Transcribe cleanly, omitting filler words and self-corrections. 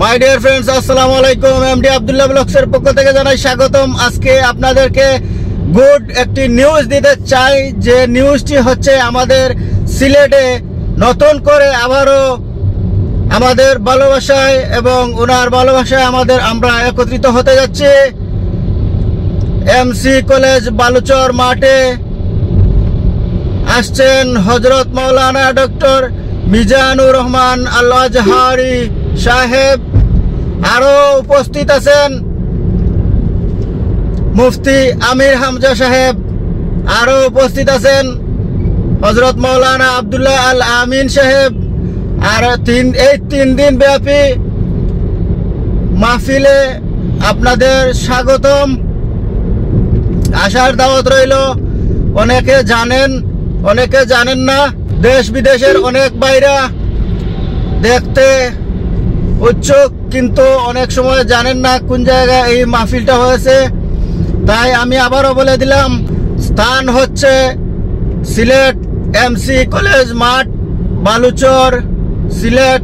My dear friends, আসসালামু আলাইকুম। MD Abdullah ব্লগসের পক্ষ থেকে জানাই স্বাগতম। আজকে আপনাদেরকে গুড একটি নিউজ দিতে চাই, যে নিউজটি হচ্ছে আমাদের সিলেটে নতুন করে আবারও আমাদের ভালোবাসায় এবং ওনার ভালোবাসায় আমরা একত্রিত হতে যাচ্ছি। এমসি কলেজ বালুচর মাঠে আসছেন হযরত মাওলানা ডক্টর মিজানুর রহমান আল আজহারি সাহেব। আরো উপস্থিত আছেন মুফতি আমির হামজা সাহেব। আরো উপস্থিত আছেন হযরত মাওলানা আব্দুল্লাহ আল আমিন সাহেব। আর এই 3 দিন ব্যাপী মাহফিলে আপনাদের স্বাগতম, আসার দাওয়াত রইল। অনেকে জানেন, অনেকে জানেন না। দেশ বিদেশের অনেক ভাইরা দেখতে উৎসুক, কিন্তু অনেক সময় জানেন না কোন জায়গায় এই মাহফিলটা হয়েছে। তাই আমি আবারও বলে দিলাম, স্থান হচ্ছে সিলেট এমসি কলেজ মাঠ, বালুচর, সিলেট।